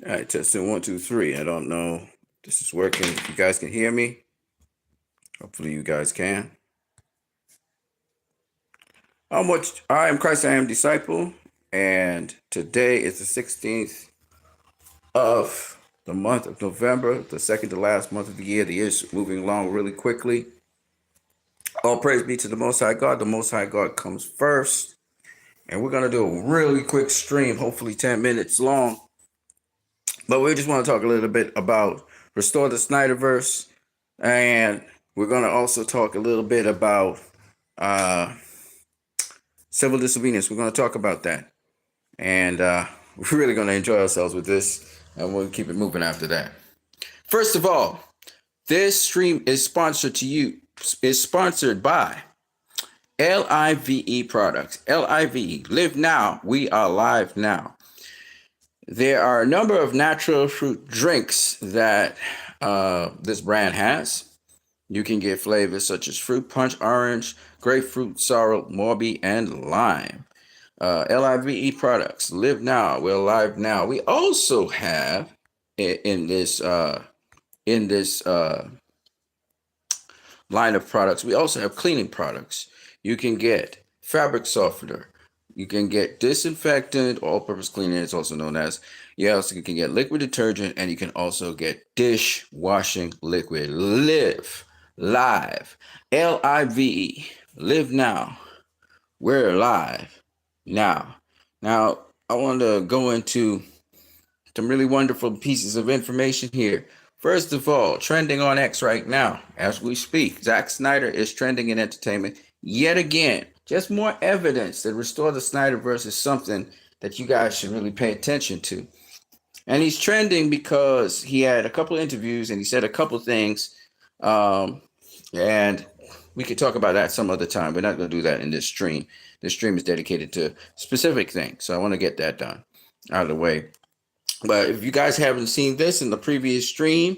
All right, testing one, two, three. I don't know if this is working. If you guys can hear me, hopefully you guys can. I am Christ, I am disciple, and today is the 16th of the month of November, the second to last month of the year. The year is moving along really quickly. All praise be to the Most High God. The Most High God comes first, and we're gonna do a really quick stream, hopefully 10 minutes long. But we just want to talk a little bit about Restore the Snyderverse, and we're going to also talk a little bit about civil disobedience. We're going to talk about that, and we're really going to enjoy ourselves with this, and we'll keep it moving after that. First of all, this stream is sponsored by LIVE products. LIVE, live now. We are live now. There are a number of natural fruit drinks that this brand has. You can get flavors such as fruit punch, orange, grapefruit, sorrel, morby, and lime. LIVE products. Live now. We're live now. We also have in this line of products, we also have cleaning products. You can get fabric softener. You can get disinfectant, all-purpose cleaner, it's also known as. You also can get liquid detergent, and you can also get dishwashing liquid. Live, LIVE, live now. We're live now. Now, I want to go into some really wonderful pieces of information here. First of all, trending on X right now, as we speak, Zack Snyder is trending in entertainment yet again. Just more evidence that Restore the Snyderverse is something that you guys should really pay attention to. And he's trending because he had a couple of interviews and he said a couple of things. And we could talk about that some other time. We're not going to do that in this stream. This stream is dedicated to specific things. So I want to get that done out of the way. But if you guys haven't seen this in the previous stream,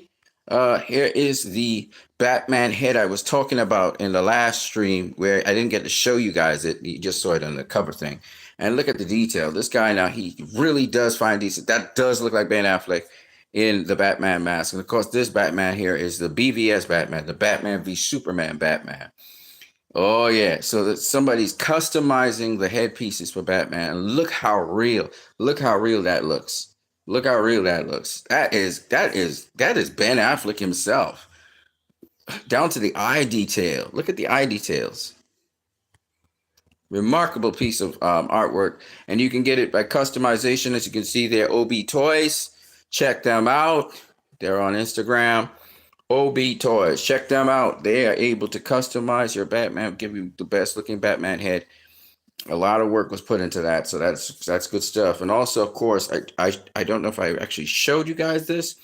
here is the Batman head I was talking about in the last stream where I didn't get to show you guys it. You just saw it on the cover thing. And look at the detail. This guy now, he really does find decent. That does look like Ben Affleck in the Batman mask. And of course, this Batman here is the BVS Batman, the Batman v Superman Batman. Oh, yeah. So that somebody's customizing the headpieces for Batman. And look how real that looks. Look how real that looks. That is Ben Affleck himself. Down to the eye detail. Look at the eye details. Remarkable piece of artwork. And you can get it by customization. As you can see there, OB Toys. Check them out. They're on Instagram. OB Toys. Check them out. They are able to customize your Batman, give you the best looking Batman head. A lot of work was put into that, so that's good stuff. And also, of course, I don't know if I actually showed you guys this.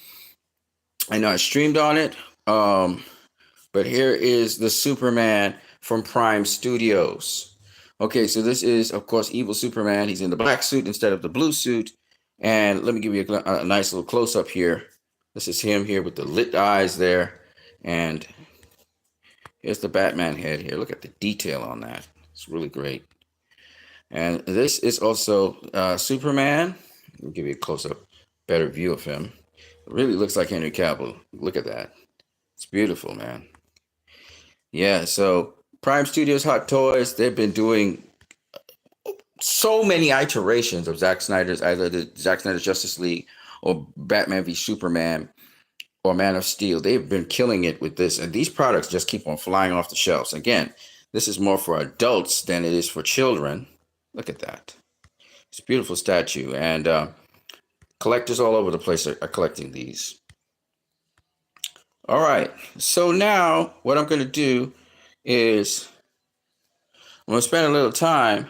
I know I streamed on it, but here is the Superman from Prime Studios. Okay, so this is, of course, evil Superman. He's in the black suit instead of the blue suit. And let me give you a nice little close-up here. This is him here with the lit eyes there. And here's the Batman head here. Look at the detail on that. It's really great. And this is also Superman. I'll give you a close-up, better view of him. It really looks like Henry Cavill. Look at that. It's beautiful, man. Yeah, so Prime Studios Hot Toys, they've been doing so many iterations of Zack Snyder's, either the Zack Snyder's Justice League or Batman v Superman or Man of Steel. They've been killing it with this. And these products just keep on flying off the shelves. Again, this is more for adults than it is for children. Look at that. It's a beautiful statue. And collectors all over the place are collecting these. All right. So now what I'm going to do is I'm going to spend a little time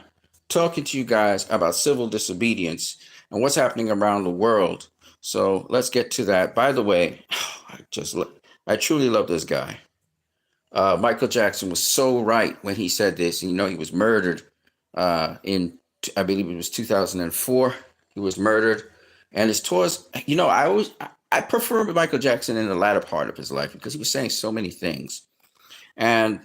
talking to you guys about civil disobedience and what's happening around the world. So let's get to that. By the way, I truly love this guy. Michael Jackson was so right when he said this. You know, he was murdered in, I believe it was 2004. He was murdered. And his tours, you know, I prefer Michael Jackson in the latter part of his life because he was saying so many things. And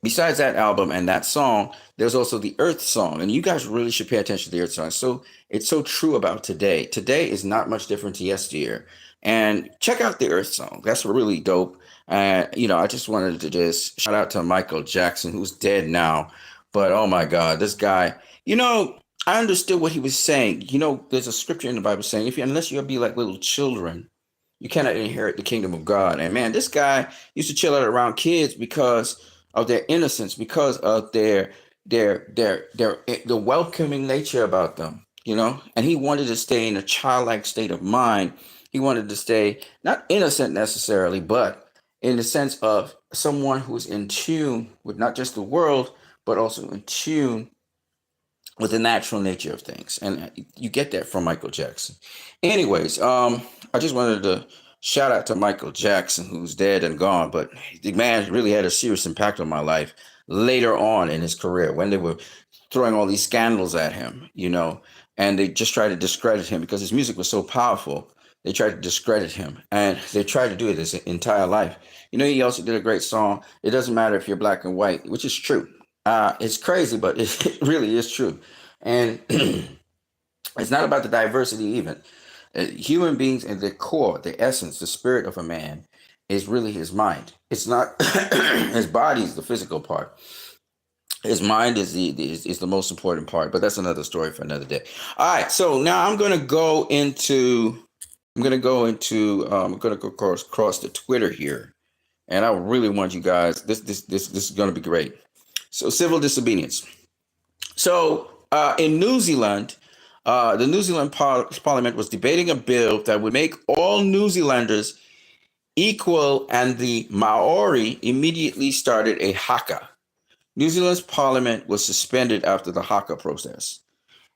besides that album and that song, there's also the Earth song, and you guys really should pay attention to the Earth song. So it's so true about today. Today is not much different to yesteryear. And check out the Earth song. That's really dope. I just wanted to just shout out to Michael Jackson, who's dead now. But oh my God, this guy, I understood what he was saying. There's a scripture in the Bible saying, unless you'll be like little children, you cannot inherit the kingdom of God. And man, this guy used to chill out around kids because of their innocence, because of the welcoming nature about them, and he wanted to stay in a childlike state of mind. He wanted to stay not innocent necessarily, but in the sense of someone who's in tune with not just the world, but also in tune with the natural nature of things. And you get that from Michael Jackson. Anyways, I just wanted to shout out to Michael Jackson, who's dead and gone, but the man really had a serious impact on my life later on in his career when they were throwing all these scandals at him, and they just tried to discredit him because his music was so powerful. They tried to discredit him, and they tried to do it his entire life. He also did a great song. It doesn't matter if you're black and white, which is true. It's crazy, but it really is true. And it's not about the diversity even. Human beings in the core, the essence, the spirit of a man is really his mind. It's not his body is the physical part. His mind is the most important part, but that's another story for another day. All right, so now I'm gonna go across the Twitter here, and I really want you guys. This is gonna be great. So civil disobedience. So in New Zealand, the New Zealand Parliament was debating a bill that would make all New Zealanders equal, and the Maori immediately started a haka. New Zealand's parliament was suspended after the haka protest.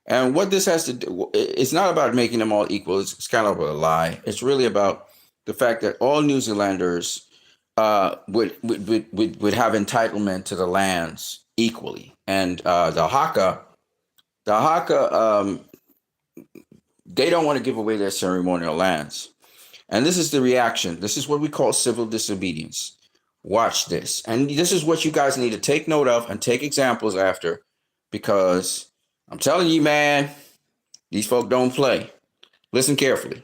And what this has to do, it's not about making them all equal. It's kind of a lie. It's really about the fact that all New Zealanders would have entitlement to the lands equally. And the haka, they don't want to give away their ceremonial lands. And this is the reaction. This is what we call civil disobedience. Watch this. And this is what you guys need to take note of and take examples after, because I'm telling you, man, these folk don't play. Listen carefully.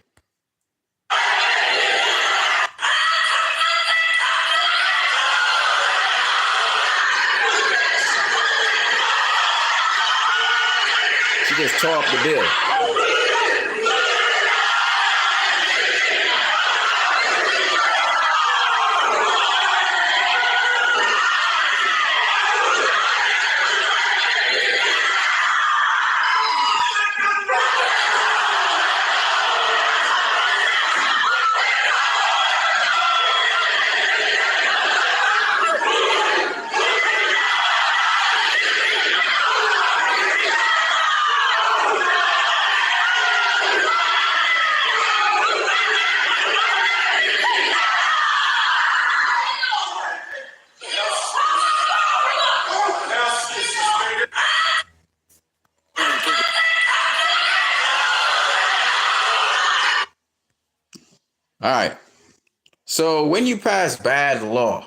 She just tore up the bill. All right. So when you pass bad law,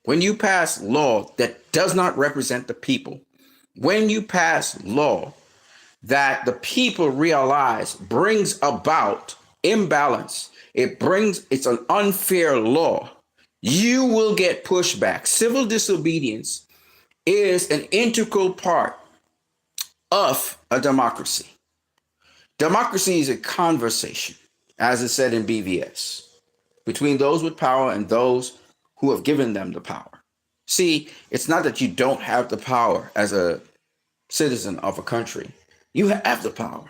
when you pass law that does not represent the people, when you pass law that the people realize brings about imbalance, it's an unfair law, you will get pushback. Civil disobedience is an integral part of a democracy. Democracy is a conversation, as it said in BVS, between those with power and those who have given them the power. See, it's not that you don't have the power as a citizen of a country. You have the power,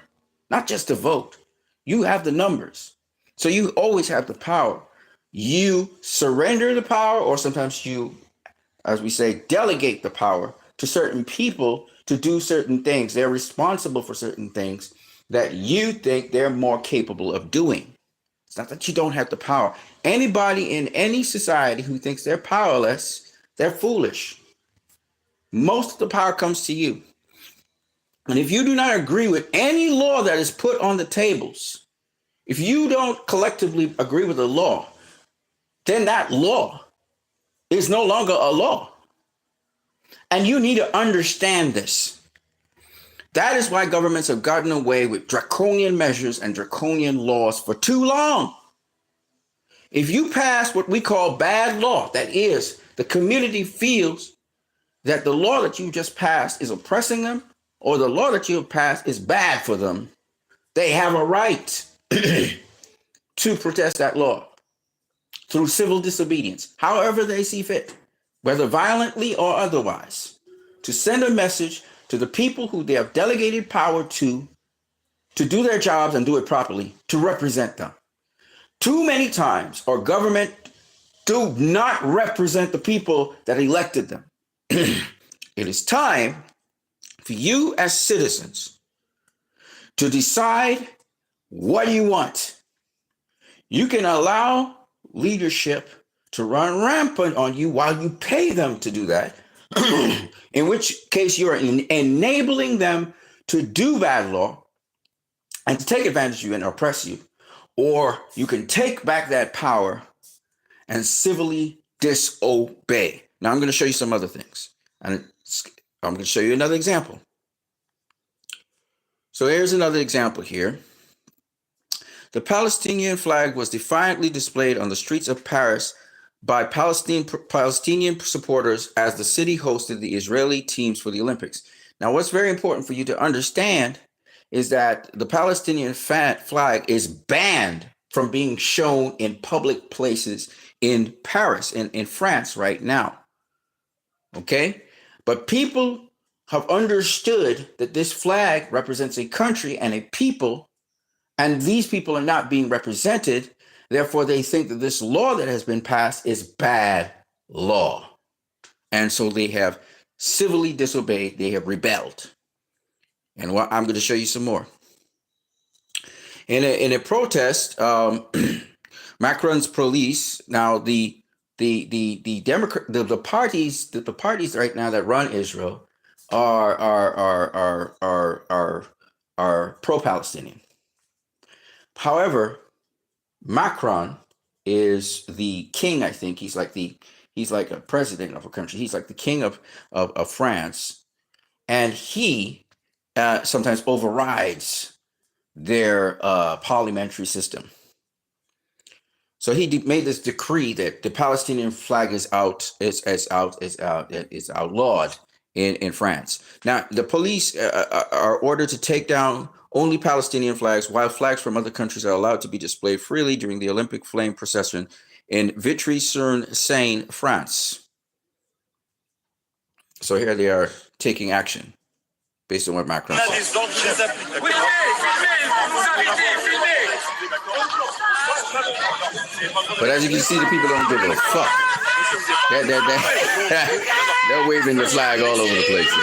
not just to vote. You have the numbers. So you always have the power. You surrender the power, or sometimes you, as we say, delegate the power to certain people to do certain things. They're responsible for certain things that you think they're more capable of doing. It's not that you don't have the power. Anybody in any society who thinks they're powerless, they're foolish. Most of the power comes to you. And if you do not agree with any law that is put on the tables, if you don't collectively agree with the law, then that law is no longer a law. And you need to understand this. That is why governments have gotten away with draconian measures and draconian laws for too long. If you pass what we call bad law, that is, the community feels that the law that you just passed is oppressing them, or the law that you have passed is bad for them, they have a right to protest that law through civil disobedience, however they see fit, whether violently or otherwise, to send a message to the people who they have delegated power to do their jobs and do it properly, to represent them. Too many times our government do not represent the people that elected them. It is time for you as citizens to decide what you want. You can allow leadership to run rampant on you while you pay them to do that, in which case you are enabling them to do bad law and to take advantage of you and oppress you. Or you can take back that power and civilly disobey. Now I'm going to show you some other things. And I'm going to show you another example. So here's another example here. The Palestinian flag was defiantly displayed on the streets of Paris by Palestinian supporters as the city hosted the Israeli teams for the Olympics. Now, what's very important for you to understand is that the Palestinian flag is banned from being shown in public places in Paris, in France right now. Okay? But people have understood that this flag represents a country and a people, and these people are not being represented. Therefore, they think that this law that has been passed is bad law. And so they have civilly disobeyed, they have rebelled. And I'm going to show you some more. In a protest, Macron's police, now the parties right now that run Israel are pro-Palestinian. However, Macron is the king. I think he's like a president of a country. He's like the king of France, and he sometimes overrides their parliamentary system. So he made this decree that the Palestinian flag is outlawed in France. Now, the police are ordered to take down only Palestinian flags, while flags from other countries are allowed to be displayed freely during the Olympic flame procession in Vitry-sur-Seine, France. So here they are taking action based on what Macron said. But as you can see, the people don't give a fuck. They're waving the flag all over the place.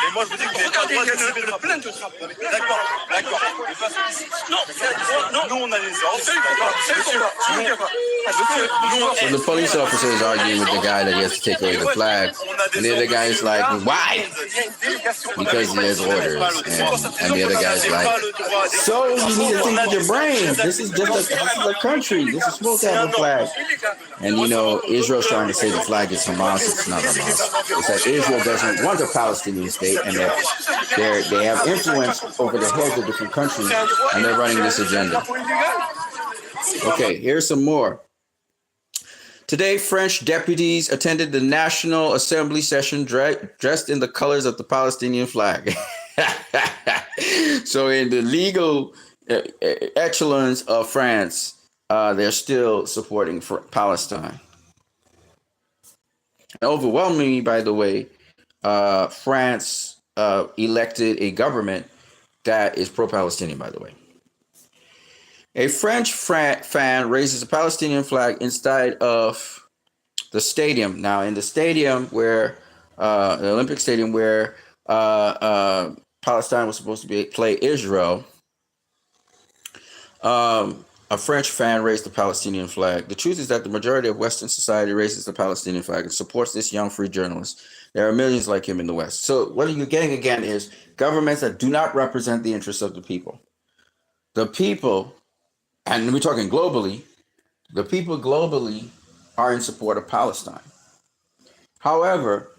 Et moi, je vous dis que vous n'avez pas le droit d'exhiber le drapeau. D'accord. Non, nous, on a les ordres. So the police officer is arguing with the guy that he has to take away the flag. And the other guy is like, why? Because he has orders. And the other guy is like, so you need to think with your brain. This is just a country. This is supposed to have a flag. And you know, Israel's trying to say the flag is Hamas. It's not Hamas. It's that Israel doesn't want a Palestinian state, and that they have influence over the heads of different countries, and they're running this agenda. Okay, here's some more. Today, French deputies attended the National Assembly session dressed in the colors of the Palestinian flag. So in the legal echelons of France, they're still supporting Palestine. Overwhelmingly, by the way, France elected a government that is pro-Palestinian, by the way. A French fan raises a Palestinian flag inside of the stadium. Now, in the stadium where, the Olympic stadium where Palestine was supposed to play Israel, a French fan raised the Palestinian flag. The truth is that the majority of Western society raises the Palestinian flag and supports this young free journalist. There are millions like him in the West. So what you're getting again is governments that do not represent the interests of the people. The people, and we're talking globally, The people globally are in support of Palestine. However,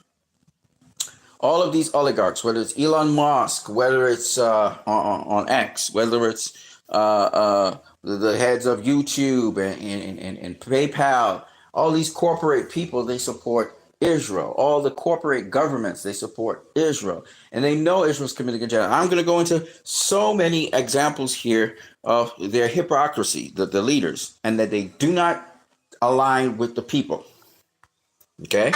all of these oligarchs, whether it's Elon Musk, whether it's on X, whether it's the heads of YouTube and PayPal, all these corporate people, they support Israel. All the corporate governments, they support Israel. And they know Israel's committing a genocide. I'm going to go into so many examples here of their hypocrisy, the leaders, and that they do not align with the people. Okay?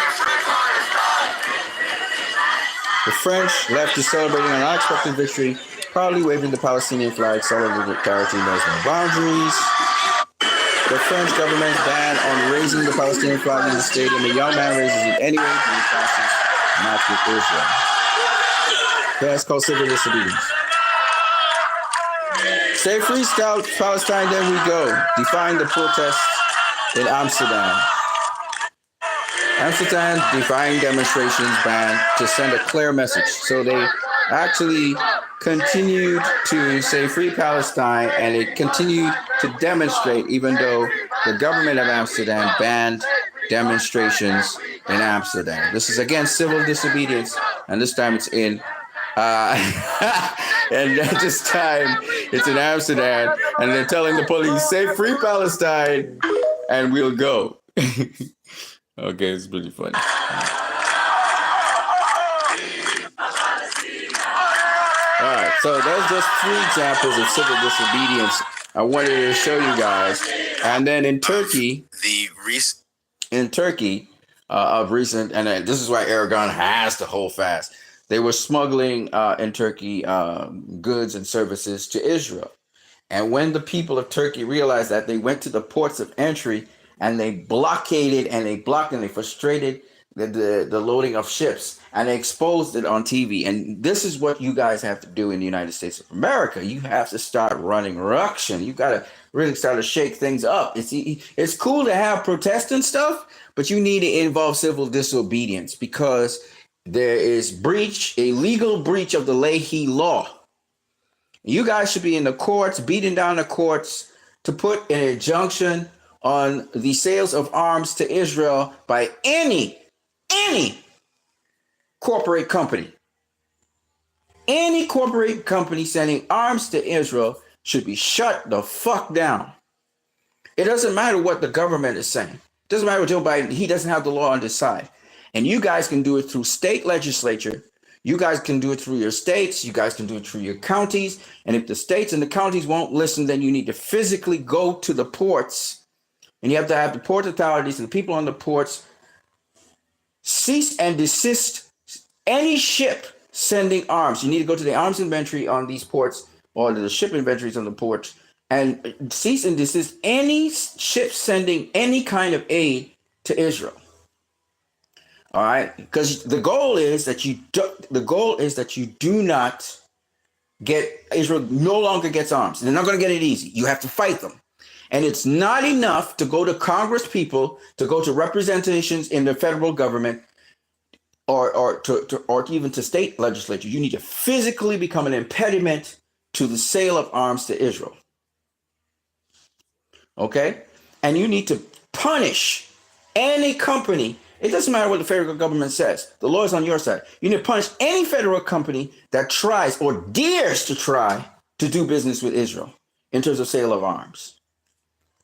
The French left is celebrating an unexpected victory, proudly waving the Palestinian flag, celebrating the clarity knows no boundaries. The French government's ban on raising the Palestinian flag in the stadium. A young man raises it anyway to the fascist match with Israel. That's called civil disobedience. Say free scout Palestine, then we go. Defying the protests in Amsterdam. Amsterdam defying demonstrations banned to send a clear message. So they actually continued to say free Palestine, and it continued to demonstrate even though the government of Amsterdam banned demonstrations in Amsterdam. This is again civil disobedience, and this time it's in and this time it's in Amsterdam, and they're telling the police, say free Palestine and we'll go. Okay, it's pretty funny. All right, so there's just 3 examples of civil disobedience I wanted to show you guys. And then in Turkey, of recent, and this is why Aragon has to hold fast. They were smuggling in Turkey goods and services to Israel. And when the people of Turkey realized that, they went to the ports of entry and they blockaded and they blocked and they frustrated the loading of ships, and they exposed it on TV. And this is what you guys have to do in the United States of America. You have to start running ruction. You got to really start to shake things up. It's cool to have protest and stuff, but you need to involve civil disobedience, because there is a legal breach of the Leahy law. You guys should be in the courts, beating down the courts to put an injunction on the sales of arms to Israel by any corporate company. Any corporate company sending arms to Israel should be shut the fuck down. It doesn't matter what the government is saying. It doesn't matter what Joe Biden, he doesn't have the law on his side. And you guys can do it through state legislature. You guys can do it through your states. You guys can do it through your counties. And if the states and the counties won't listen, then you need to physically go to the ports. And you have to have the port authorities and the people on the ports cease and desist any ship sending arms. You need to go to the arms inventory on these ports, or the ship inventories on the ports, and cease and desist any ship sending any kind of aid to Israel. All right, because the goal is that you do not get Israel no longer gets arms. They're not going to get it easy. You have to fight them. And it's not enough to go to Congress people, to go to representations in the federal government, or even to state legislature. You need to physically become an impediment to the sale of arms to Israel. Okay? And you need to punish any company. It doesn't matter what the federal government says. The law is on your side. You need to punish any federal company that tries or dares to try to do business with Israel in terms of sale of arms.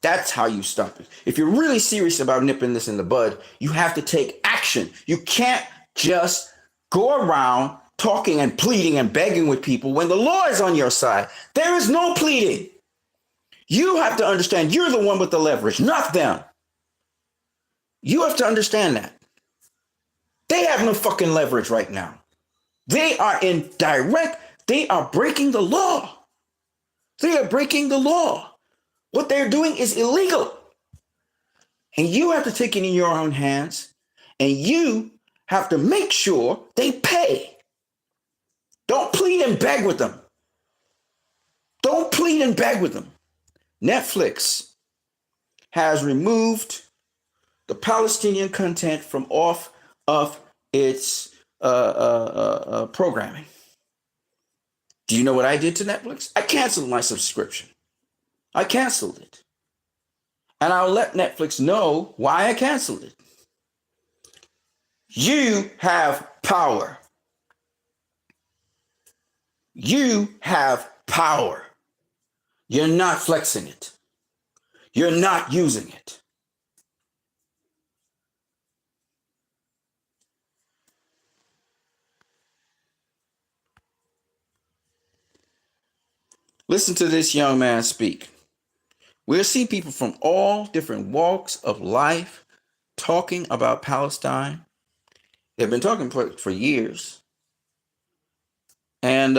That's how you stop it. If you're really serious about nipping this in the bud, you have to take action. You can't just go around talking and pleading and begging with people when the law is on your side. There is no pleading. You have to understand you're the one with the leverage, not them. You have to understand that. They have no fucking leverage right now. They are they are breaking the law. They are breaking the law. What they're doing is illegal. And you have to take it in your own hands, and you have to make sure they pay. Don't plead and beg with them. Don't plead and beg with them. Netflix has removed the Palestinian content from off of its programming. Do you know what I did to Netflix? I canceled my subscription. I canceled it. And I'll let Netflix know why I canceled it. You have power. You have power. You're not flexing it. You're not using it. Listen to this young man speak. We'll see people from all different walks of life talking about Palestine. They've been talking for years. And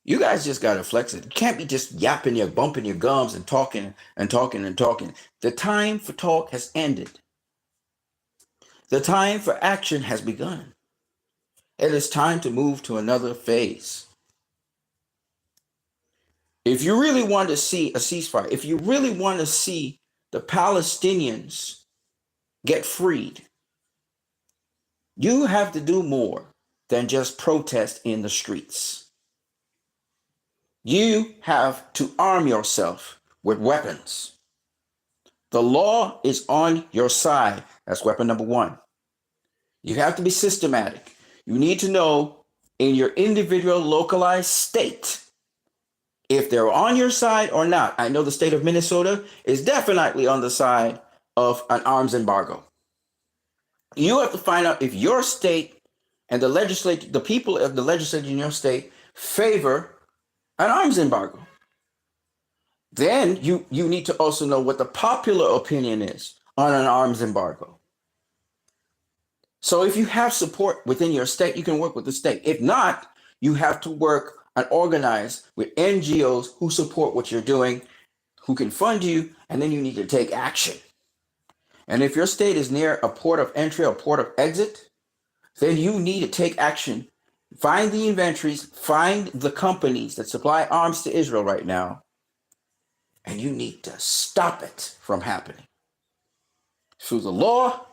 you guys just got to flex it. You can't be just yapping, you're bumping your gums and talking and talking and talking. The time for talk has ended. The time for action has begun. It is time to move to another phase. If you really want to see a ceasefire, if you really want to see the Palestinians get freed, you have to do more than just protest in the streets. You have to arm yourself with weapons. The law is on your side. That's weapon number one. You have to be systematic. You need to know in your individual localized state if they're on your side or not. I know the state of Minnesota is definitely on the side of an arms embargo. You have to find out if your state and the people of the legislature in your state favor an arms embargo. Then you need to also know what the popular opinion is on an arms embargo. So if you have support within your state, you can work with the state. If not, you have to work and organize with NGOs who support what you're doing, who can fund you, and then you need to take action. And if your state is near a port of entry or port of exit, then you need to take action. Find the inventories, find the companies that supply arms to Israel right now, and you need to stop it from happening. Through the law,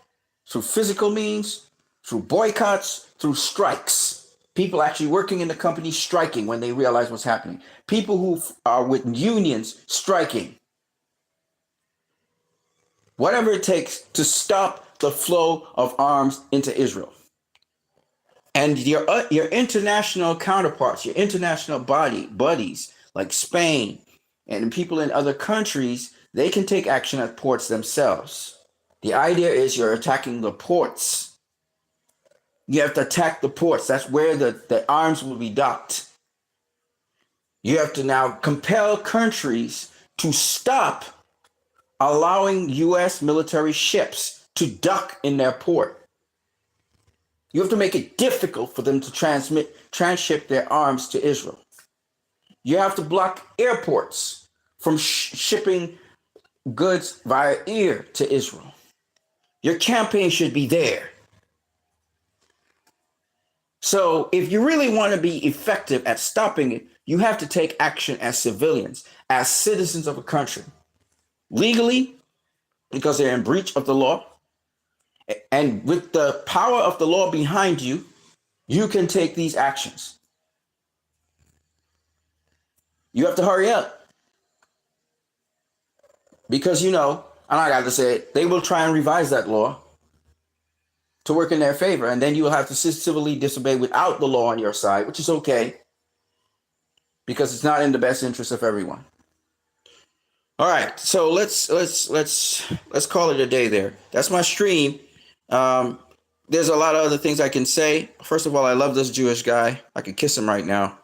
through physical means, through boycotts, through strikes. People actually working in the company striking when they realize what's happening. People who are with unions striking. Whatever it takes to stop the flow of arms into Israel. And your international counterparts, your international buddies like Spain and people in other countries, they can take action at ports themselves. The idea is you're attacking the ports. You have to attack the ports. That's where the arms will be docked. You have to now compel countries to stop allowing U.S. military ships to dock in their port. You have to make it difficult for them to transship their arms to Israel. You have to block airports from shipping goods via air to Israel. Your campaign should be there. So if you really want to be effective at stopping it, you have to take action as civilians, as citizens of a country. Legally, because they're in breach of the law. And with the power of the law behind you, you can take these actions. You have to hurry up. Because, and I got to say it, they will try and revise that law to work in their favor. And then you will have to civilly disobey without the law on your side, which is okay. Because it's not in the best interest of everyone. All right, so let's call it a day there. That's my stream. There's a lot of other things I can say. First of all, I love this Jewish guy. I could kiss him right now.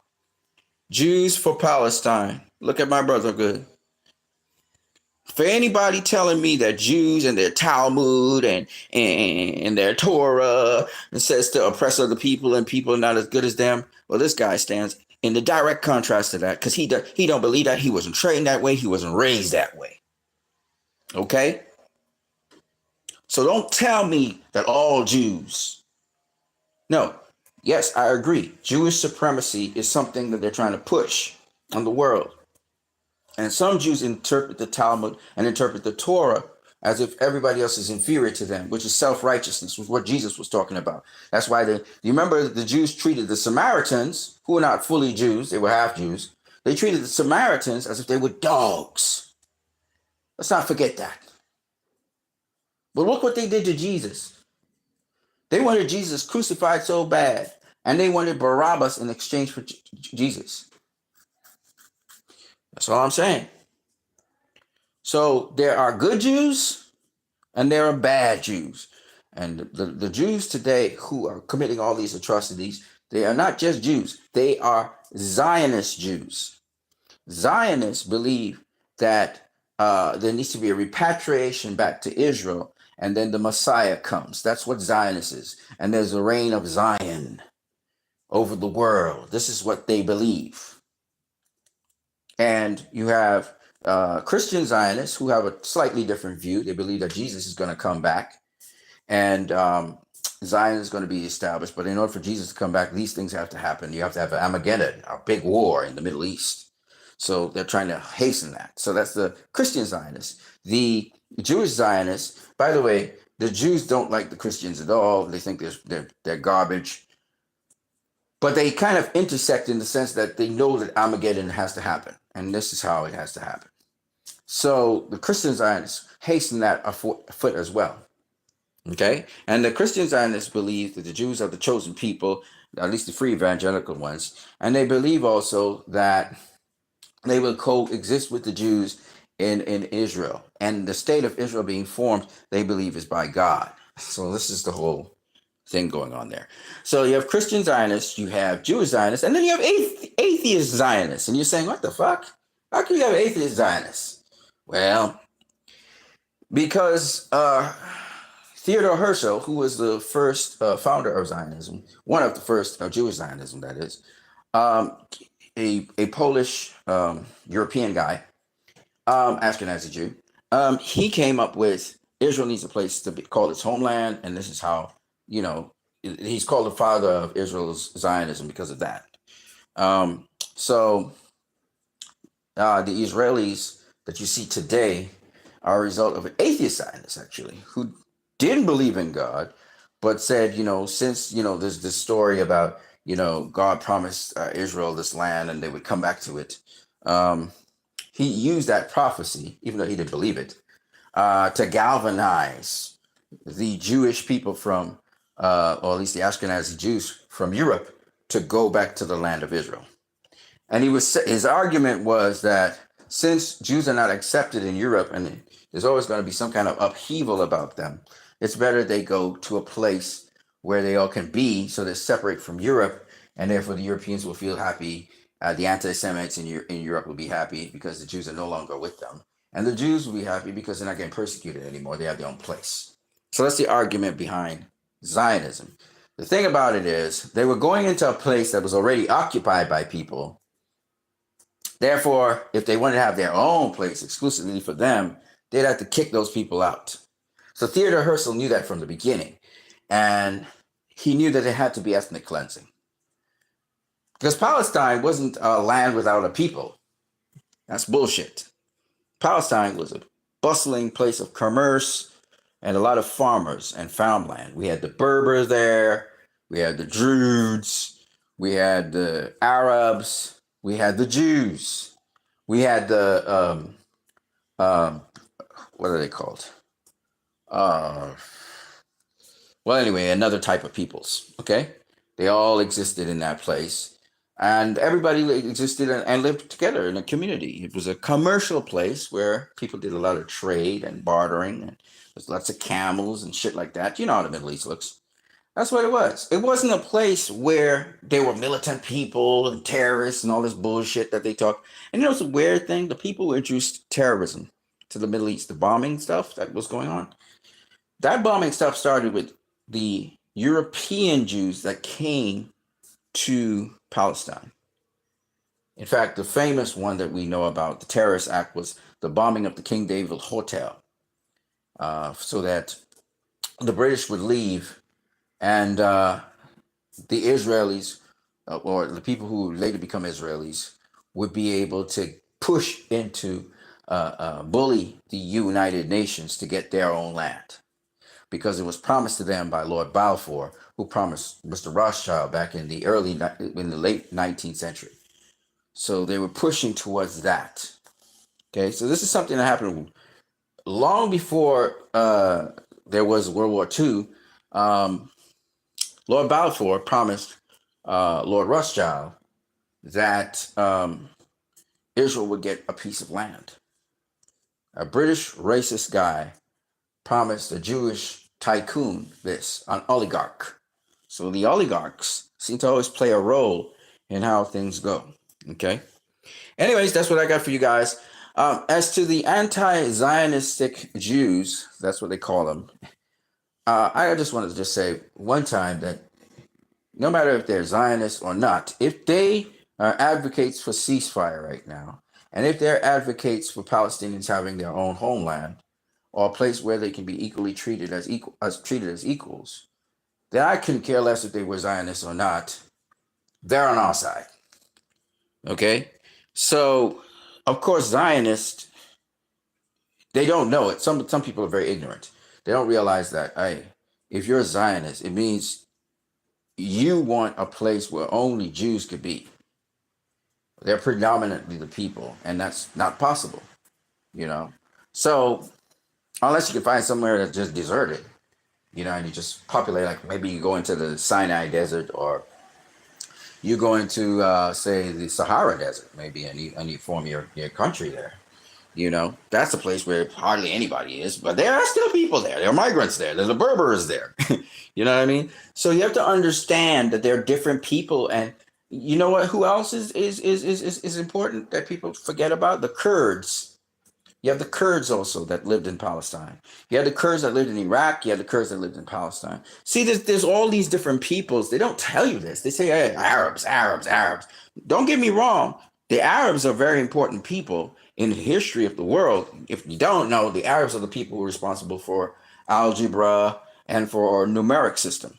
Jews for Palestine. Look at my brother good. For anybody telling me that Jews and their Talmud and their Torah and says to oppress other people and people are not as good as them, well, this guy stands in the direct contrast to that, because he don't believe that. He wasn't trained that way. He wasn't raised that way. Okay? So don't tell me that all Jews. No. Yes, I agree. Jewish supremacy is something that they're trying to push on the world. And some Jews interpret the Talmud and interpret the Torah as if everybody else is inferior to them, which is self-righteousness, was what Jesus was talking about. That's why you remember the Jews treated the Samaritans, who were not fully Jews, they were half Jews. They treated the Samaritans as if they were dogs. Let's not forget that. But look what they did to Jesus. They wanted Jesus crucified so bad, and they wanted Barabbas in exchange for Jesus. That's all I'm saying. So there are good Jews and there are bad Jews. And the Jews today who are committing all these atrocities, they are not just Jews, they are Zionist Jews. Zionists believe that there needs to be a repatriation back to Israel, and then the Messiah comes. That's what Zionist is. And there's a reign of Zion over the world. This is what they believe. And you have Christian Zionists who have a slightly different view. They believe that Jesus is going to come back, and Zion is going to be established. But in order for Jesus to come back, these things have to happen. You have to have an Armageddon, a big war in the Middle East. So they're trying to hasten that. So that's the Christian Zionists. The Jewish Zionists, by the way, the Jews don't like the Christians at all. They think they're garbage. But they kind of intersect in the sense that they know that Armageddon has to happen. And this is how it has to happen. So the Christian Zionists hasten that afoot as well. Okay? And the Christian Zionists believe that the Jews are the chosen people, at least the free evangelical ones. And they believe also that they will coexist with the Jews in Israel. And the state of Israel being formed, they believe, is by God. So this is the whole thing going on there. So you have Christian Zionists, you have Jewish Zionists, and then you have atheist Zionists. And you're saying, what the fuck? How can you have atheist Zionists? Well, because Theodore Herzl, who was the first founder of Zionism, one of the first Jewish Zionism, that is, a Polish European guy, Ashkenazi Jew, he came up with Israel needs a place to be called its homeland, and this is how, he's called the father of Israel's Zionism because of that. So the Israelis that you see today are a result of atheist Zionists, actually, who didn't believe in God, but said, since, there's this story about, God promised Israel this land and they would come back to it. He used that prophecy, even though he didn't believe it, to galvanize the Jewish people from, or at least the Ashkenazi Jews from Europe, to go back to the land of Israel. And his argument was that since Jews are not accepted in Europe and there's always going to be some kind of upheaval about them, it's better they go to a place where they all can be, so they're separate from Europe, and therefore the Europeans will feel happy. The anti-Semites in Europe will be happy because the Jews are no longer with them. And the Jews will be happy because they're not getting persecuted anymore. They have their own place. So that's the argument behind Zionism. The thing about it is they were going into a place that was already occupied by people. Therefore, if they wanted to have their own place exclusively for them, they'd have to kick those people out. So Theodor Herzl knew that from the beginning. And he knew that it had to be ethnic cleansing. Because Palestine wasn't a land without a people. That's bullshit. Palestine was a bustling place of commerce and a lot of farmers and farmland. We had the Berbers there. We had the Druids. We had the Arabs. We had the Jews. We had the, what are they called? Well, anyway, another type of peoples, okay? They all existed in that place. And everybody existed and lived together in a community. It was a commercial place where people did a lot of trade and bartering. And there's lots of camels and shit like that. You know how the Middle East looks. That's what it was. It wasn't a place where there were militant people and terrorists and all this bullshit that they talk. And it's a weird thing. The people who introduced terrorism to the Middle East, the bombing stuff that was going on, that bombing stuff started with the European Jews that came to Palestine. In fact, the famous one that we know about, the terrorist act, was the bombing of the King David Hotel, so that the British would leave and the Israelis, or the people who would later become Israelis, would be able to push into, bully the United Nations to get their own land. Because it was promised to them by Lord Balfour, who promised Mr. Rothschild back in the late 19th century. So they were pushing towards that. Okay, so this is something that happened long before there was World War II, Lord Balfour promised Lord Rothschild that Israel would get a piece of land. A British racist guy promised a Jewish tycoon this, an oligarch. So the oligarchs seem to always play a role in how things go. Okay. Anyways, that's what I got for you guys. As to the anti-Zionistic Jews, that's what they call them. I just wanted to just say one time that no matter if they're Zionists or not, if they are advocates for ceasefire right now, and if they're advocates for Palestinians having their own homeland or a place where they can be equally treated as equals, then I couldn't care less if they were Zionists or not. They're on our side. Okay? So, of course, Zionists, they don't know it. Some people are very ignorant. They don't realize that, hey, if you're a Zionist, it means you want a place where only Jews could be. They're predominantly the people, and that's not possible, you know. So, unless you can find somewhere that's just deserted, you know, and you just populate, like maybe you go into the Sinai Desert, or you go into, say, the Sahara Desert, maybe, and you form your country there. You know, that's a place where hardly anybody is, but there are still people there. There are migrants there. There's the Berbers there. You know what I mean? So you have to understand that there are different people, and you know what? Who else is important that people forget about? The Kurds. You have the Kurds also that lived in Palestine. You have the Kurds that lived in Iraq. You have the Kurds that lived in Palestine. See, there's all these different peoples. They don't tell you this. They say, hey, Arabs, Arabs, Arabs. Don't get me wrong. The Arabs are very important people in the history of the world. If you don't know, the Arabs are the people who are responsible for algebra and for our numeric system.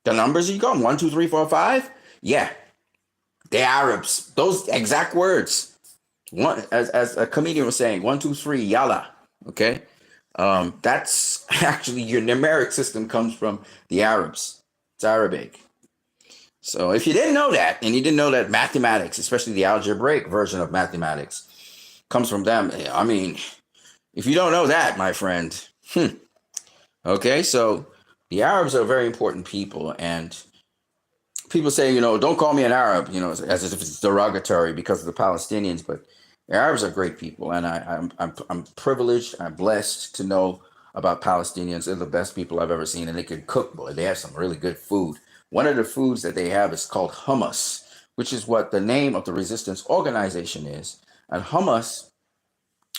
The numbers you got, 1, 2, 3, 4, 5. Yeah, the Arabs. Those exact words. One, as a comedian was saying, 1, 2, 3, yalla. Okay, that's actually your numeric system comes from the Arabs. It's Arabic. So if you didn't know that, and you didn't know that mathematics, especially the algebraic version of mathematics, comes from them, I mean, if you don't know that, my friend, okay, so the Arabs are very important people, and people say, you know, don't call me an Arab, you know, as if it's derogatory because of the Palestinians, but the Arabs are great people, and I'm privileged, I'm blessed to know about Palestinians. They're the best people I've ever seen, and they can cook, boy. They have some really good food. One of the foods that they have is called hummus, which is what the name of the resistance organization is. And hummus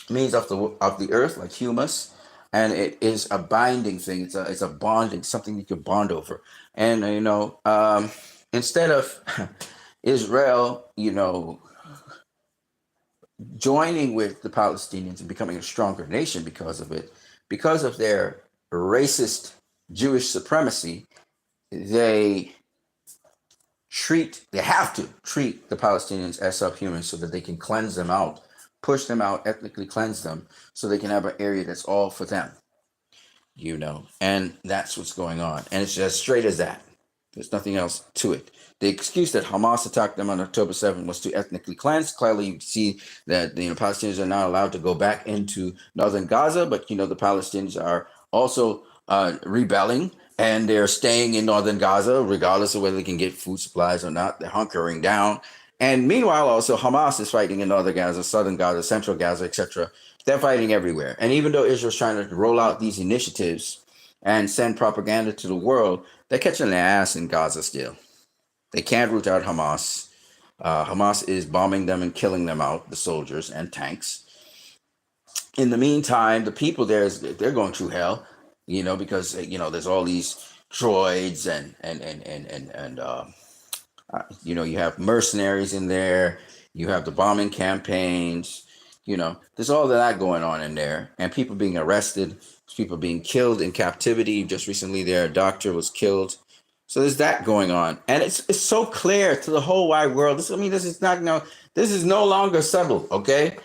means of the earth, like humus, and it is a binding thing. It's a bonding, something you can bond over. And you know, instead of Israel, you know, joining with the Palestinians and becoming a stronger nation because of it, because of their racist Jewish supremacy, they have to treat the Palestinians as subhumans so that they can cleanse them out, push them out, ethnically cleanse them, so they can have an area that's all for them, you know, and that's what's going on. And it's as straight as that. There's nothing else to it. The excuse that Hamas attacked them on October 7th was to ethnically cleanse. Clearly, you see that the Palestinians are not allowed to go back into northern Gaza, but you know the Palestinians are also rebelling, and they're staying in northern Gaza, regardless of whether they can get food supplies or not. They're hunkering down. And meanwhile, also Hamas is fighting in northern Gaza, southern Gaza, central Gaza, etc. They're fighting everywhere. And even though Israel's trying to roll out these initiatives and send propaganda to the world, they're catching their ass in Gaza still. They can't root out Hamas. Hamas is bombing them and killing them out, the soldiers and tanks. In the meantime, the people there, they're going through hell, you know, because, you know, there's all these droids and you know, you have mercenaries in there. You have the bombing campaigns. You know, there's all of that going on in there, and people being arrested, people being killed in captivity. Just recently, their doctor was killed. So there's that going on, and it's so clear to the whole wide world. This is no longer subtle. Okay,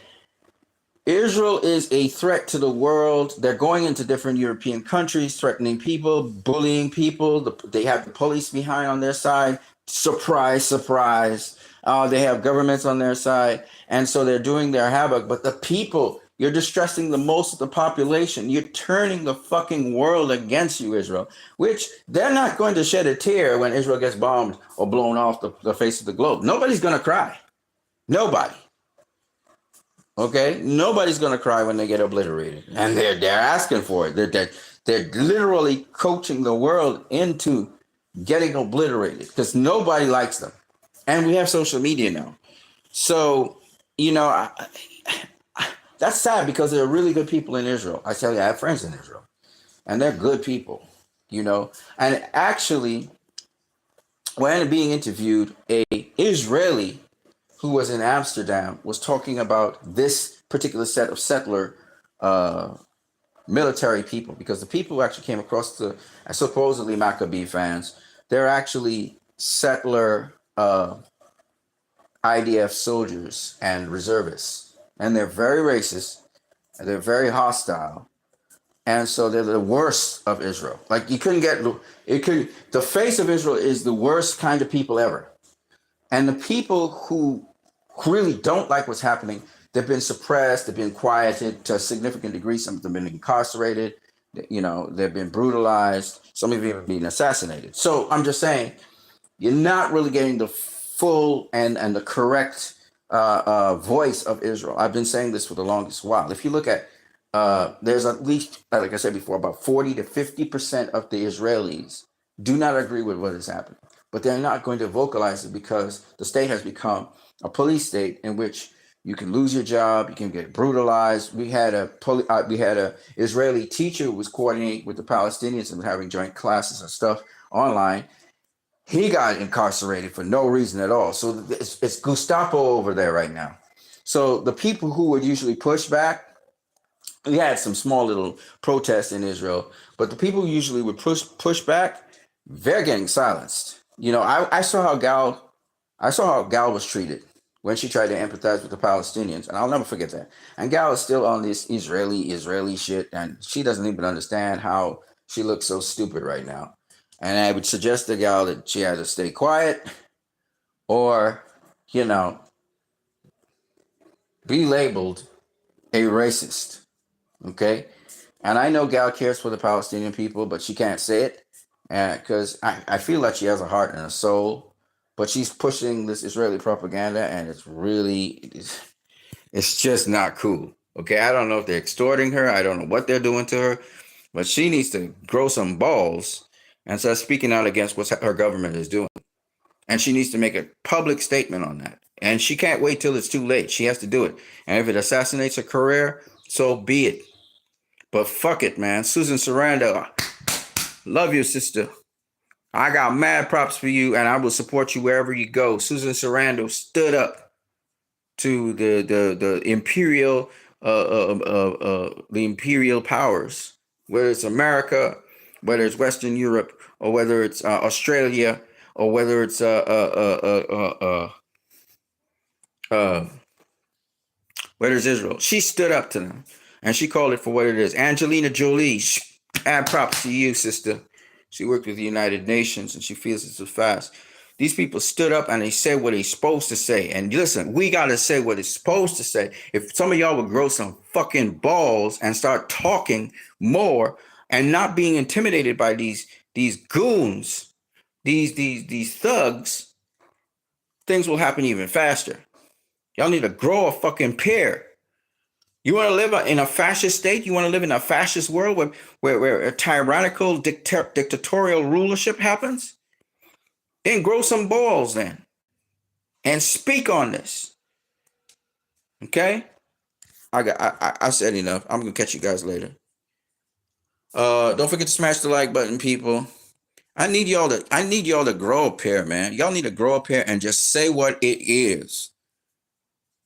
Israel is a threat to the world. They're going into different European countries, threatening people, bullying people. They have the police behind on their side. Surprise, surprise. They have governments on their side. And so they're doing their havoc. But the people You're distressing the most of the population. You're turning the fucking world against you, Israel, which they're not going to shed a tear when Israel gets bombed or blown off the face of the globe. Nobody's going to cry. Nobody. Okay? Nobody's going to cry when they get obliterated. And they're asking for it. They're literally coaching the world into getting obliterated because nobody likes them. And we have social media now. So, you know, that's sad because there are really good people in Israel. I tell you, I have friends in Israel. And they're good people, you know. And actually, when being interviewed, a Israeli who was in Amsterdam was talking about this particular set of settler military people, because the people who actually came across the supposedly Maccabee fans, they're actually settler IDF soldiers and reservists, and they're very racist and they're very hostile, and so they're the worst of Israel. Like you couldn't get it. Could the face of Israel is the worst kind of people ever, and the people who really don't like what's happening, they've been suppressed, they've been quieted to a significant degree. Some of them have been incarcerated, you know, they've been brutalized, some of them have been assassinated. So I'm just saying, you're not really getting the full and the correct voice of Israel. I've been saying this for the longest while. If you look at, there's at least, like I said before, about 40 to 50% of the Israelis do not agree with what is happening. But they're not going to vocalize it because the state has become a police state in which you can lose your job, you can get brutalized. We had a Israeli teacher who was coordinating with the Palestinians and having joint classes and stuff online. He got incarcerated for no reason at all. So it's Gestapo over there right now. So the people who would usually push back, we had some small little protests in Israel, but the people who usually would push back, they're getting silenced. You know, I saw how Gal was treated when she tried to empathize with the Palestinians, and I'll never forget that. And Gal is still on this Israeli shit, and she doesn't even understand how she looks so stupid right now. And I would suggest to Gal that she either stay quiet or, you know, be labeled a racist. Okay? And I know Gal cares for the Palestinian people, but she can't say it because I feel like she has a heart and a soul, but she's pushing this Israeli propaganda, and it's just not cool. Okay? I don't know if they're extorting her. I don't know what they're doing to her, but she needs to grow some balls and start speaking out against what her government is doing. And she needs to make a public statement on that. And she can't wait till it's too late. She has to do it. And if it assassinates her career, so be it. But fuck it, man. Susan Sarandon, love you, sister. I got mad props for you, and I will support you wherever you go. Susan Sarandon stood up to the imperial powers, whether it's America, whether it's Western Europe, or whether it's Australia, or whether it's whether it's Israel. She stood up to them, and she called it for what it is. Angelina Jolie, add props to you, sister. She worked with the United Nations, and she feels it so fast. These people stood up and they said what they're supposed to say. And listen, we got to say what it's supposed to say. If some of y'all would grow some fucking balls and start talking more and not being intimidated by these goons, these thugs, things will happen even faster. Y'all need to grow a fucking pair. You want to live in a fascist state? You want to live in a fascist world where a tyrannical dictatorial rulership happens? Then grow some balls then. And speak on this. Okay? I said enough. I'm gonna catch you guys later. Don't forget to smash the like button, people. I need y'all to grow up here, man. Y'all need to grow up here and just say what it is.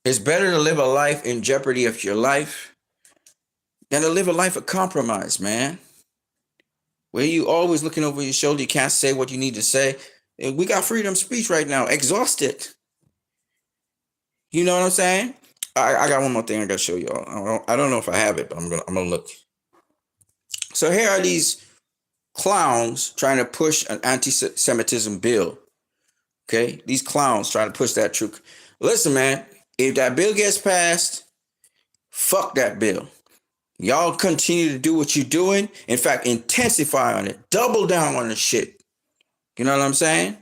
It's better to live a life in jeopardy of your life than to live a life of compromise, man. Where you always looking over your shoulder, you can't say what you need to say. We got freedom of speech right now. Exhaust it. You know what I'm saying? I got one more thing I gotta show y'all. I don't know if I have it, but I'm gonna look. So here are these clowns trying to push an anti-Semitism bill. Okay, these clowns trying to push that truth. Listen, man, if that bill gets passed, Fuck that bill. Y'all continue to do what you're doing. In fact, intensify on it. Double down on the shit. You know what I'm saying?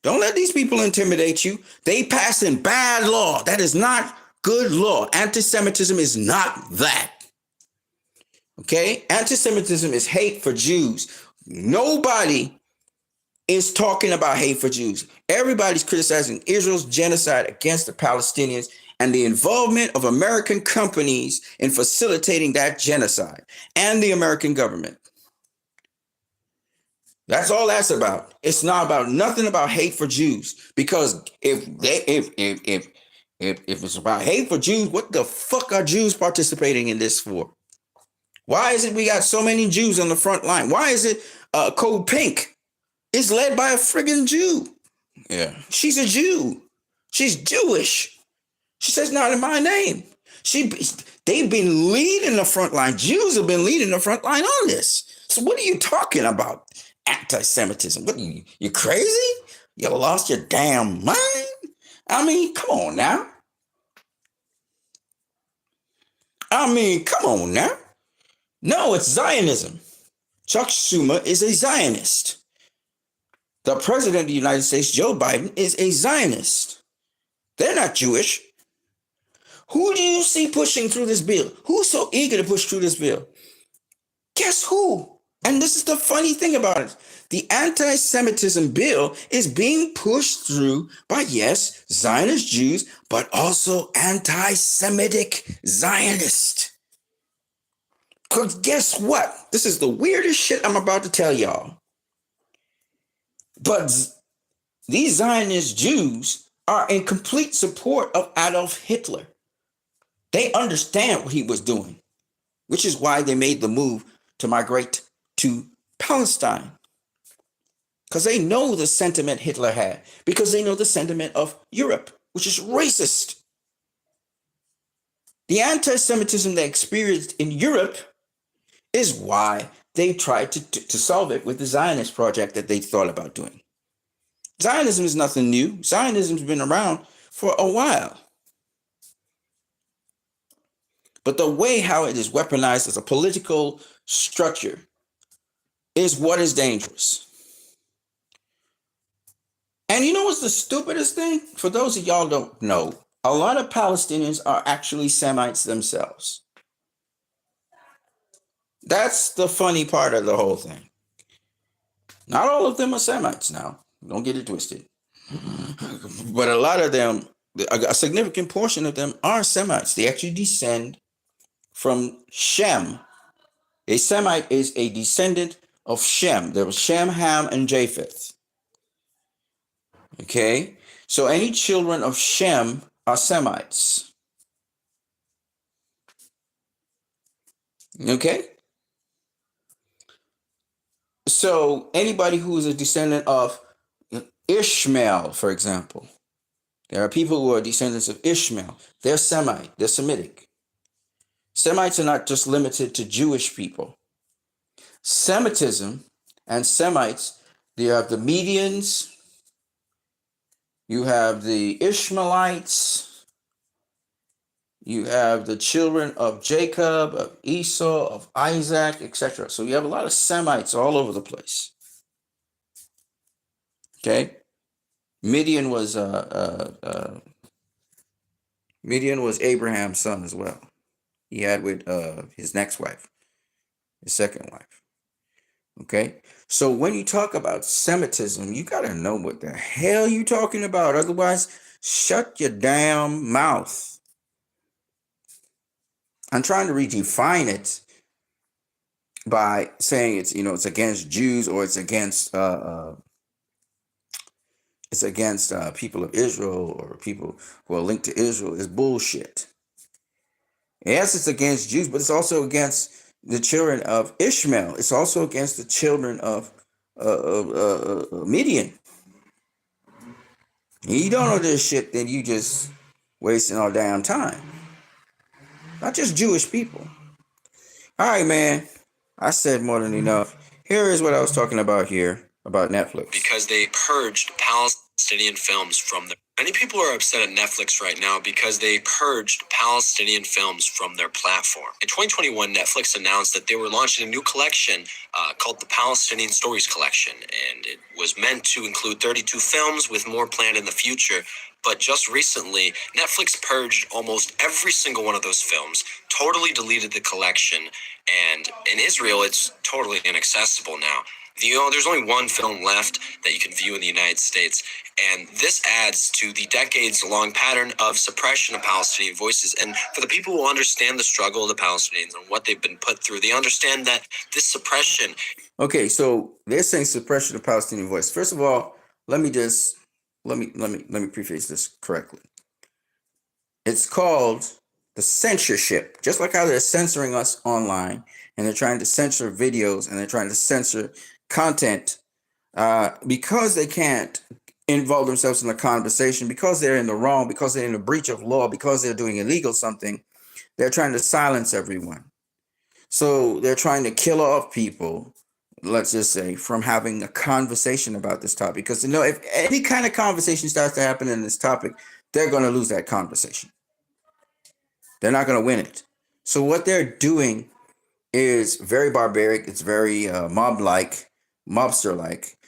Don't let these people intimidate you. They passing bad law. That is not good law. Anti-Semitism is not that. Okay? Anti-Semitism is hate for Jews. Nobody is talking about hate for Jews. Everybody's criticizing Israel's genocide against the Palestinians and the involvement of American companies in facilitating that genocide and the American government. That's all that's about. It's not about nothing about hate for Jews. Because if it's about hate for Jews, what the fuck are Jews participating in this for? Why is it we got so many Jews on the front line? Why is it Code Pink is led by a friggin' Jew? Yeah, she's a Jew. She's Jewish. She says, not in my name. They've been leading the front line. Jews have been leading the front line on this. So what are you talking about? Anti-Semitism. What you crazy? You lost your damn mind? I mean, come on now. No, it's Zionism. Chuck Schumer is a Zionist. The president of the United States, Joe Biden, is a Zionist. They're not Jewish. Who do you see pushing through this bill? Who's so eager to push through this bill? Guess who? And this is the funny thing about it. The anti-Semitism bill is being pushed through by, yes, Zionist Jews, but also anti-Semitic Zionists. Because guess what? This is the weirdest shit I'm about to tell y'all. But these Zionist Jews are in complete support of Adolf Hitler. They understand what he was doing, which is why they made the move to migrate to Palestine. Because they know the sentiment Hitler had, because they know the sentiment of Europe, which is racist. The anti-Semitism they experienced in Europe is why they tried to solve it with the Zionist project that they thought about doing. Zionism is nothing new. Zionism's been around for a while. But the way how it is weaponized as a political structure is what is dangerous. And you know what's the stupidest thing? For those of y'all don't know, a lot of Palestinians are actually Semites themselves. That's the funny part of the whole thing. Not all of them are Semites now. Don't get it twisted. But a lot of them, a significant portion of them are Semites. They actually descend from Shem. A Semite is a descendant of Shem. There was Shem, Ham, and Japheth. Okay? So any children of Shem are Semites. Okay? So anybody who is a descendant of Ishmael, for example, there are people who are descendants of Ishmael. They're Semite. They're Semitic. Semites are not just limited to Jewish people. Semitism and Semites, you have the Medians, you have the Ishmaelites, you have the children of Jacob, of Esau, of Isaac, etc. So you have a lot of Semites all over the place. Okay? Midian was Abraham's son as well. He had with his next wife, his second wife. Okay? So when you talk about Semitism, you got to know what the hell you're talking about. Otherwise, shut your damn mouth. I'm trying to redefine it by saying it's against Jews or it's against people of Israel or people who are linked to Israel is bullshit. Yes, it's against Jews, but it's also against the children of Ishmael. It's also against the children of Midian. You don't know this shit, then you just wasting our damn time. Not just Jewish people. All right, man. I said more than enough. Here is what I was talking about here about Netflix. Because they purged Palestine. Palestinian films from their. Many people are upset at Netflix right now because they purged Palestinian films from their platform. In 2021, Netflix announced that they were launching a new collection called the Palestinian Stories Collection, and it was meant to include 32 films with more planned in the future. But just recently, Netflix purged almost every single one of those films, totally deleted the collection, and in Israel, it's totally inaccessible now. There's only one film left that you can view in the United States, and this adds to the decades-long pattern of suppression of Palestinian voices. And for the people who understand the struggle of the Palestinians and what they've been put through, they understand that this suppression. Okay, so they're saying suppression of Palestinian voice. First of all, let me preface this correctly. It's called the censorship, just like how they're censoring us online, and they're trying to censor videos and they're trying to censor content because they can't involve themselves in a conversation, because they're in the wrong, because they're in a breach of law, because they're doing illegal something. They're trying to silence everyone. So they're trying to kill off people, let's just say, from having a conversation about this topic. Because if any kind of conversation starts to happen in this topic, they're going to lose that conversation. They're not going to win it. So what they're doing is very barbaric. It's very mob-like, mobster-like,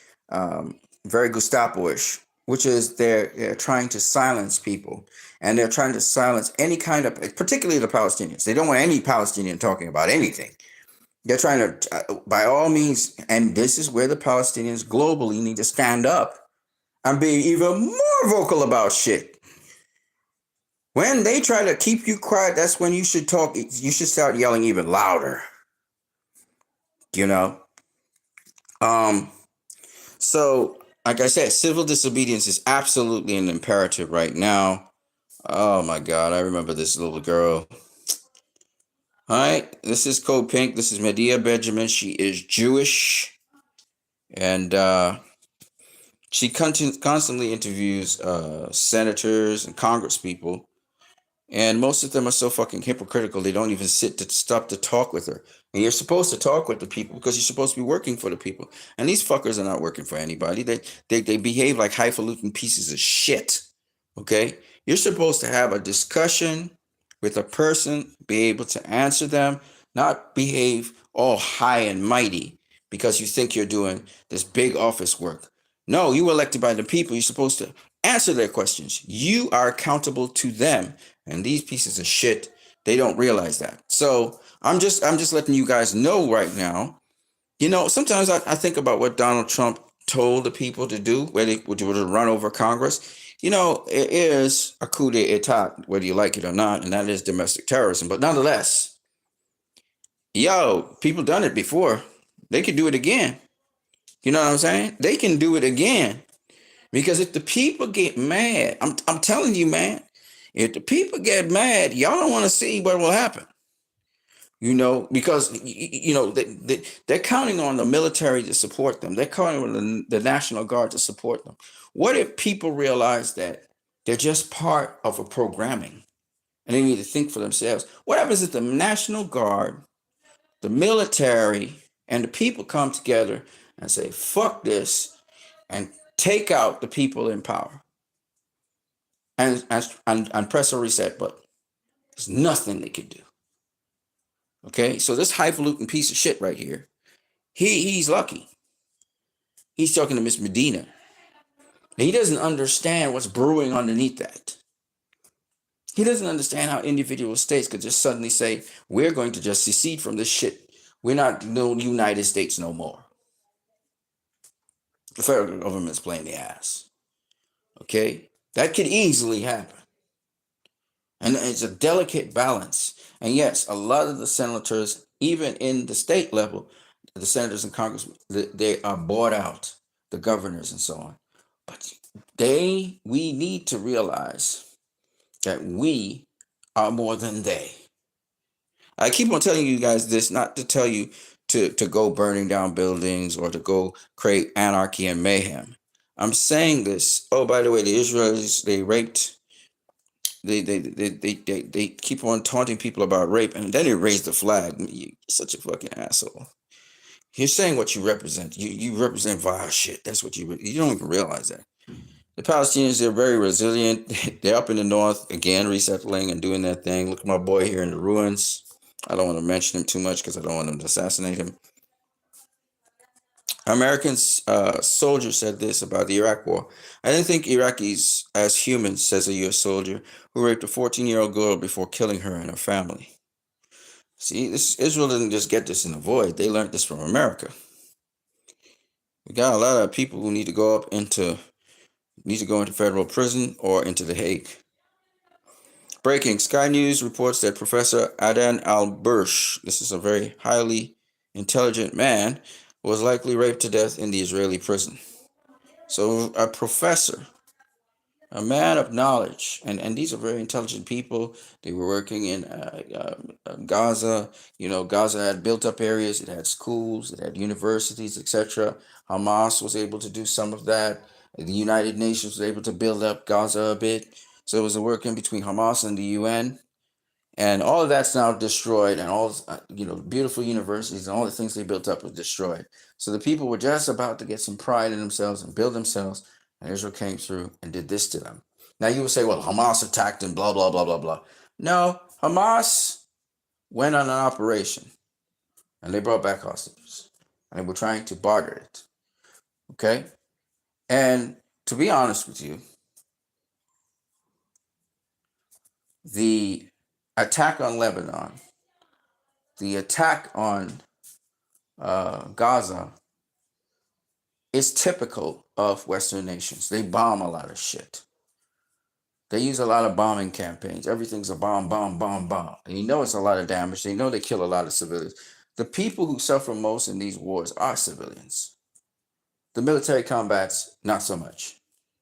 very Gestapo-ish, which is they're trying to silence people. And they're trying to silence any kind of, particularly the Palestinians. They don't want any Palestinian talking about anything. They're trying to, by all means, and this is where the Palestinians globally need to stand up and be even more vocal about shit. When they try to keep you quiet, that's when you should talk. You should start yelling even louder. So, like I said, civil disobedience is absolutely an imperative right now. Oh my God, I remember this little girl. All right, this is Code Pink. This is Medea Benjamin. She is Jewish, and she constantly interviews senators and congresspeople, and most of them are so fucking hypocritical they don't even stop to talk with her. And you're supposed to talk with the people because you're supposed to be working for the people. And these fuckers are not working for anybody. They behave like highfalutin pieces of shit. Okay? You're supposed to have a discussion with a person, be able to answer them, not behave all high and mighty because you think you're doing this big office work. No, you were elected by the people. You're supposed to answer their questions. You are accountable to them. And these pieces of shit, they don't realize that. So I'm just letting you guys know right now. Sometimes I think about what Donald Trump told the people to do, where they would run over Congress. It is a coup d'etat, whether you like it or not, and that is domestic terrorism. But nonetheless, people done it before. They could do it again. You know what I'm saying? They can do it again. Because if the people get mad, I'm telling you, man, if the people get mad, y'all don't want to see what will happen. Because they're counting on the military to support them. They're counting on the National Guard to support them. What if people realize that they're just part of a programming and they need to think for themselves? What happens if the National Guard, the military, and the people come together and say, fuck this, and take out the people in power and press a reset button? There's nothing they can do. Okay, so this highfalutin piece of shit right here, he's lucky. He's talking to Miss Medina. He doesn't understand what's brewing underneath that. He doesn't understand how individual states could just suddenly say, we're going to just secede from this shit. We're not no United States no more. The federal government's playing the ass. Okay, that could easily happen. And it's a delicate balance. And yes, a lot of the senators, even in the state level, the senators and congressmen, they are bought out, the governors and so on. But we need to realize that we are more than they. I keep on telling you guys this, not to tell you to go burning down buildings or to go create anarchy and mayhem. I'm saying this. Oh, by the way, the Israelis, they raped. They keep on taunting people about rape, and then they raise the flag. You're such a fucking asshole. You're saying what you represent. You represent vile shit. That's what you don't even realize that. The Palestinians, they're very resilient. They're up in the north, again, resettling and doing their thing. Look at my boy here in the ruins. I don't want to mention him too much because I don't want them to assassinate him. American soldier said this about the Iraq war. I didn't think Iraqis as humans, says a U.S. soldier who raped a 14-year-old girl before killing her and her family. See, Israel didn't just get this in the void. They learned this from America. We got a lot of people who need to go into federal prison or into The Hague. Breaking: Sky News reports that Professor Adan al-Bursh, this is a very highly intelligent man, was likely raped to death in the Israeli prison. So a professor, a man of knowledge, and these are very intelligent people. They were working in Gaza. Gaza had built up areas. It had schools. It had universities, etc. Hamas was able to do some of that. The United Nations was able to build up Gaza a bit. So it was a working between Hamas and the UN. And all of that's now destroyed, and all beautiful universities and all the things they built up was destroyed. So the people were just about to get some pride in themselves and build themselves, and Israel came through and did this to them. Now you will say, well, Hamas attacked and blah, blah, blah, blah, blah. No, Hamas went on an operation, and they brought back hostages, and they were trying to barter it. Okay? And to be honest with you, the attack on Lebanon, the attack on Gaza is typical of Western nations. They bomb a lot of shit. They use a lot of bombing campaigns. Everything's a bomb, bomb, bomb, bomb. And it's a lot of damage. They know they kill a lot of civilians. The people who suffer most in these wars are civilians. The military combats, not so much.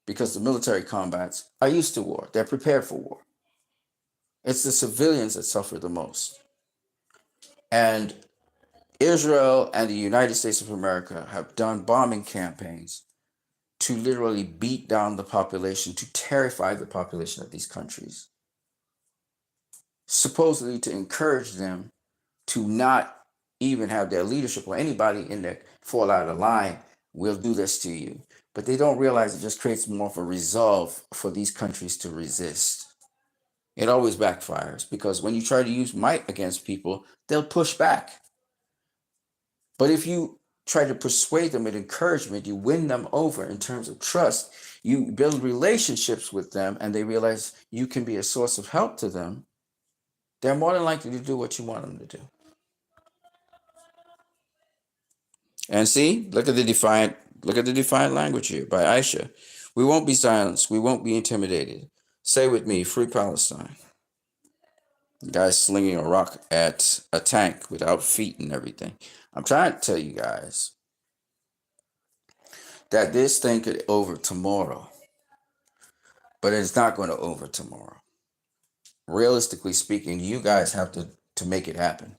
Because the military combats are used to war. They're prepared for war. It's the civilians that suffer the most. And Israel and the United States of America have done bombing campaigns to literally beat down the population, to terrify the population of these countries, supposedly to encourage them to not even have their leadership or anybody in there fall out of line. We'll do this to you. But they don't realize it just creates more of a resolve for these countries to resist. It always backfires, because when you try to use might against people, they'll push back. But if you try to persuade them with encouragement, you win them over in terms of trust, you build relationships with them, and they realize you can be a source of help to them, they're more than likely to do what you want them to do. And see, look at the defiant language here by Aisha. We won't be silenced. We won't be intimidated. Say with me, free Palestine. The guy's slinging a rock at a tank without feet and everything. I'm trying to tell you guys that this thing could over tomorrow, but it's not going to over tomorrow. Realistically speaking, you guys have to make it happen.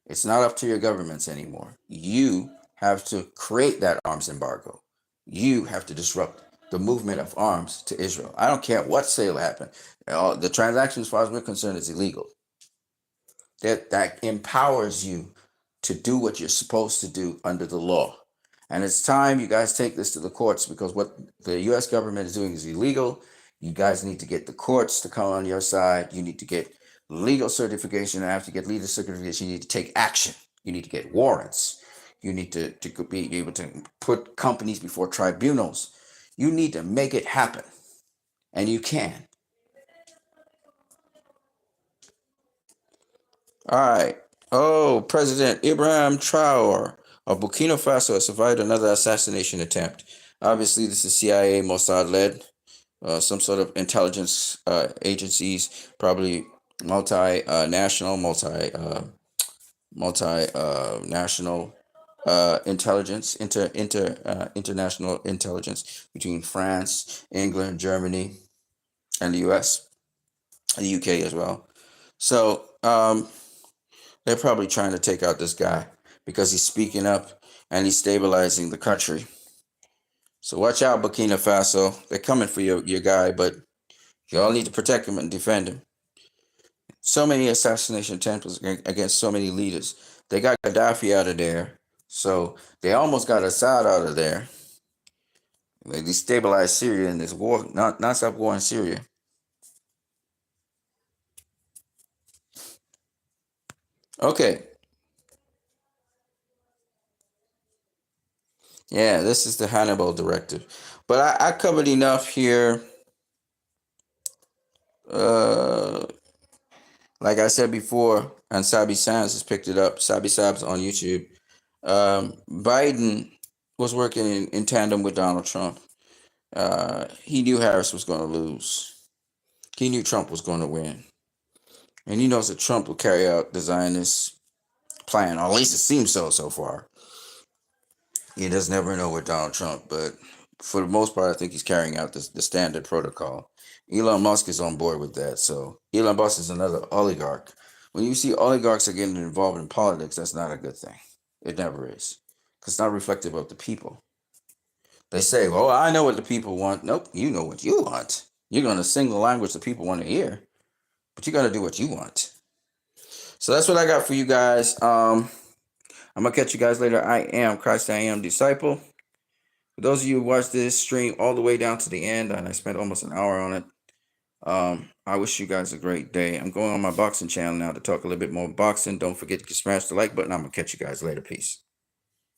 It's not up to your governments anymore. You have to create that arms embargo. You have to disrupt the movement of arms to Israel. I don't care what sale happened. The transaction, as far as we're concerned, is illegal. That empowers you to do what you're supposed to do under the law. And it's time you guys take this to the courts, because what the U.S. government is doing is illegal. You guys need to get the courts to come on your side. You need to get legal certification. And after you get legal certification, you need to take action. You need to get warrants. You need to be able to put companies before tribunals. You need to make it happen. And you can. All right. Oh, President Ibrahim Traore of Burkina Faso has survived another assassination attempt. Obviously, this is CIA, Mossad-led, some sort of intelligence agencies, probably multinational intelligence, international intelligence between France, England, Germany, and the U.S., the U.K. as well. So they're probably trying to take out this guy because he's speaking up and he's stabilizing the country. So watch out, Burkina Faso. They're coming for your guy, but you all need to protect him and defend him. So many assassination attempts against so many leaders. They got Gaddafi out of there. So they almost got Assad out of there. They destabilize Syria in this war, non-stop war in Syria. Okay. Yeah, this is the Hannibal directive. But I covered enough here. Like I said before, and Sabi Sands has picked it up. Sabi Sabs on YouTube. Biden was working in tandem with Donald Trump. He knew Harris was going to lose. He knew Trump was going to win. And he knows that Trump will carry out the Zionist plan, or at least it seems so far. He does never know with Donald Trump, but for the most part, I think he's carrying out the standard protocol. Elon Musk is on board with that. So Elon Musk is another oligarch. When you see oligarchs are getting involved in politics, that's not a good thing. It never is. Because it's not reflective of the people. They say, well, I know what the people want. Nope, you know what you want. You're going to sing the language the people want to hear, but you got to do what you want. So that's what I got for you guys. I'm going to catch you guys later. I am Christ, I am disciple. For those of you who watched this stream all the way down to the end, and I spent almost an hour on it, I wish you guys a great day. I'm going on my boxing channel now to talk a little bit more boxing. Don't forget to smash the like button. I'm going to catch you guys later. Peace.